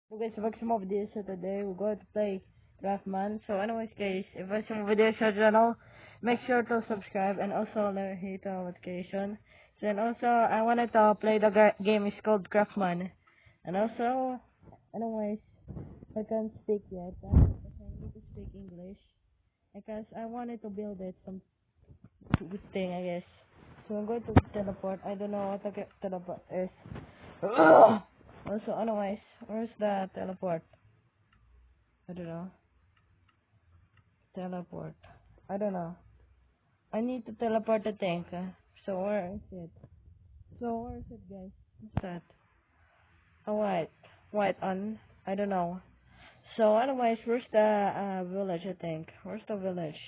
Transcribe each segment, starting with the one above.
So guys, back to my video. So today we're going to play Craftman. So anyways guys, if I see my videos on your channel, make sure to subscribe and also hit the notification. Then also I wanted to play the game is called Craftman. And also, anyways, I can't speak yet because I need to speak English. Because I wanted to build it some good thing I guess. So I'm going to teleport. I don't know what the teleport is. Also, anyways, where's the teleport? I don't know. Teleport. I don't know. I need to teleport the tank. So where is it? So where is it, guys? What's that? Oh, white. White on. I don't know. So anyways, where's the village, I think? Where's the village?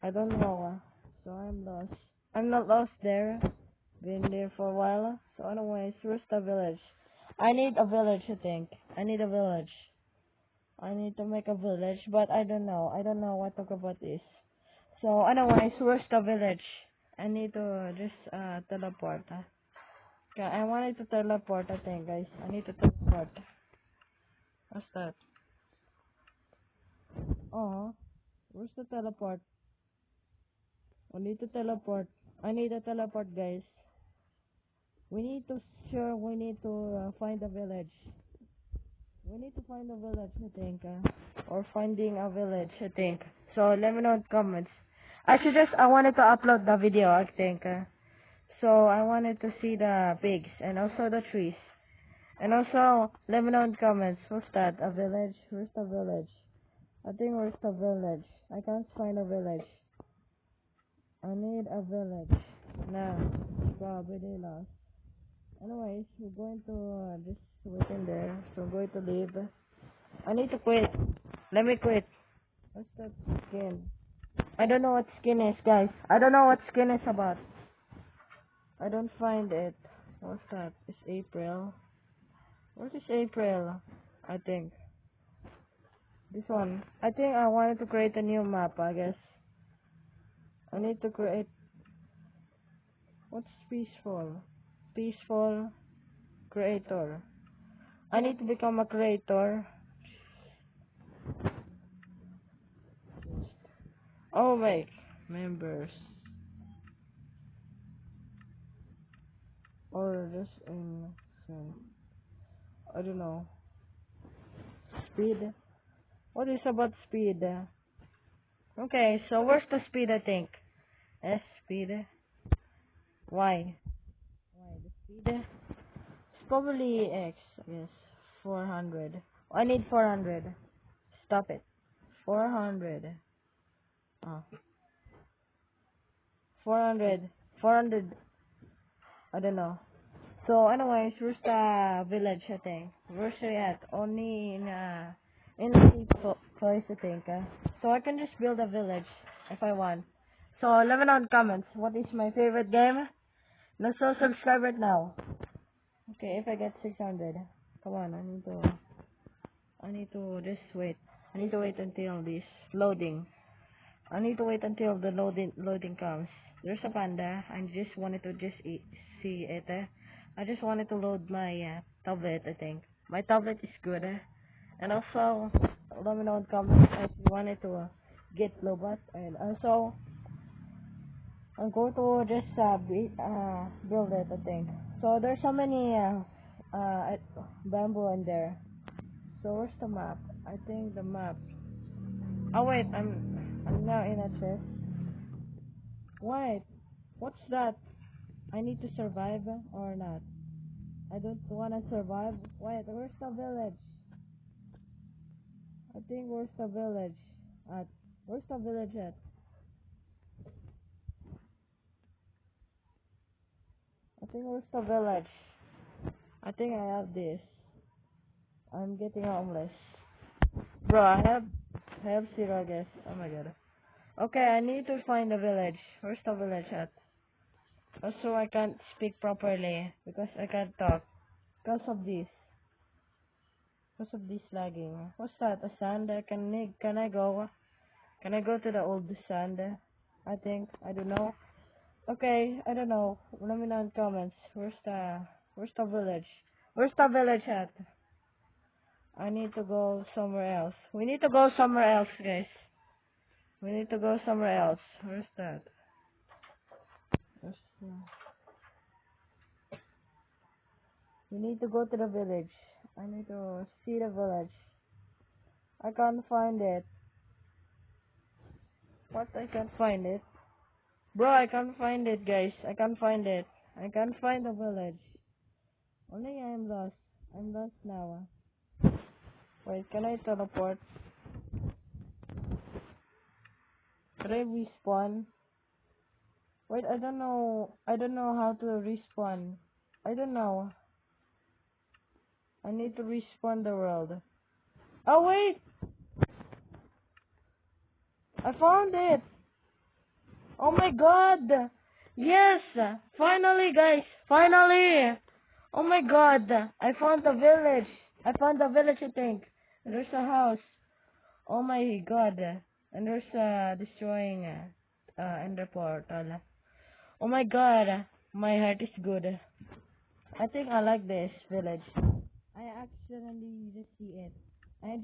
I don't know. So I'm lost. I'm not lost there. Been there for a while. So anyways, where's the village? I need a village, I think. I need a village. I need to make a village, but I don't know. I don't know what to talk about this. So anyways, where's the village? I need to just teleport. Okay, I wanted to teleport, I think, guys. I need to teleport. What's that? Oh, where's the teleport? I need to teleport. I need to teleport, guys. We need to find a village. We need to find a village, I think, or finding a village, I think. So let me know in comments. I wanted to upload the video, I think. So I wanted to see the pigs and also the trees. And also, let me know in comments. What's that? A village? Where's the village? I think where's the village? I can't find a village. I need a village. Nah, probably lost. Anyways, we're going to just wait in there. So I'm going to leave. I need to quit. Let me quit. What's that skin? I don't know what skin is, guys. I don't know what skin is about. I don't find it. What's that? It's April. What is April? I think. This one. I think I wanted to create a new map, I guess. I need to create... What's peaceful? Peaceful creator. I need to become a creator. Oh wait. Members. Or just in... I don't know. Speed. What is about speed? Okay, so where's the speed, I think? S speed. Y. Y, the speed. It's probably X, I guess. 400. I need 400. Stop it. 400. Oh. 400. 400. I don't know. So, anyways, where's the village, I think? Where's it at? Only in a safe place, I think. So, I can just build a village if I want. So, let me know in the comments. What is my favorite game? No, so subscribe right now. Okay, if I get 600. Come on, I need to just wait. I need to wait until this loading. I need to wait until the loading comes. There's a panda. I just wanted to see it. I just wanted to load my tablet, I think. My tablet is good. And also, let me know in the comments if you wanted to get Lobot. And also, I'm going to just build it, I think. So there's so many bamboo in there. So where's the map? I think the map. Oh wait, I'm now in a chest. Wait, what's that? I need to survive or not? I don't wanna survive. Wait, where's the village? I think where's the village at? Where's the village at? I think where's the village? I think I have this. I'm getting homeless. Bro, I have zero, I guess. Oh my god. Okay, I need to find the village. Where's the village at? Also, I can't speak properly because I can't talk. Because of this. Because of this lagging. What's that? A sand? Can I go? Can I go to the old sand? I think. I don't know. Okay, I don't know. Let me know in comments. Where's the village? Where's the village at? I need to go somewhere else. We need to go somewhere else, guys. We need to go somewhere else. Where's that? Where's the... We need to go to the village. I need to see the village. I can't find it. What? I can't find it. Bro, I can't find it, guys. I can't find it. I can't find the village. Only I am lost. I'm lost now. Wait, can I teleport? Can I respawn? Wait, I don't know. I don't know how to respawn. I don't know. I need to respawn the world. Oh wait! I found it! Oh my god! Yes! Finally, guys! Finally! Oh my god! I found the village! I found the village, I think. There's a house. Oh my god. And there's destroying ender portal. Oh my god. My heart is good. I think I like this village. I accidentally just see it. I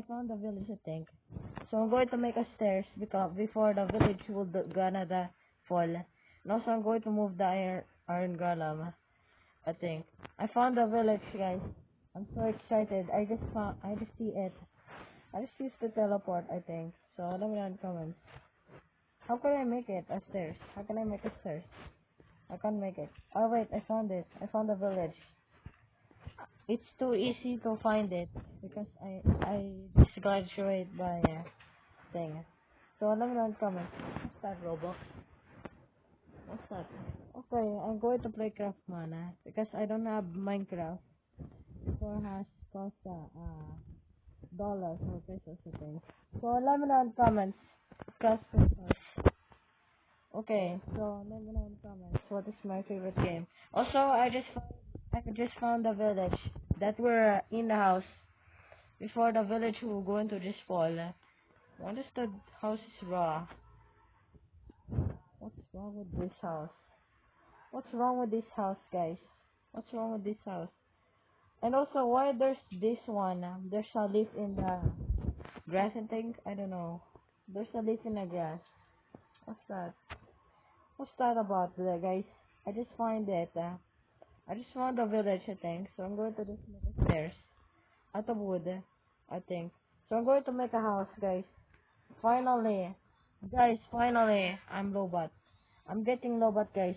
found the village, I think. So I'm going to make a stairs because before the village will gonna fall. And also I'm going to move the iron golem, I think. I found the village, guys. I'm so excited. I just see it. I just used to teleport, I think. So let me know in the comments. How can I make it a stairs? How can I make a stairs? I can't make it. Oh wait, I found it. I found the village. It's too easy to find it because I just graduate by thing. So let me know in the comments. What's that, Roblox? What's that? Okay, I'm going to play Craft Mana because I don't have Minecraft. Before has cost dollars or pesos, I think. So let me know in the comments. Craft pesos. Okay, so let me know in the comments what is my favorite game. Also, I just found the village that we're in the house. Before the village will go into this fall. What is the house is raw? What's wrong with this house? What's wrong with this house, guys? What's wrong with this house? And also, why there's this one? There's a leaf in the grass, I think. I don't know. There's a leaf in the grass. What's that? What's that about, guys? I just find it. I just found the village, I think. So I'm going to just make a stairs out of wood, I think. So I'm going to make a house, guys. Finally, guys. Finally, I'm Lobot. I'm getting Lobot, guys.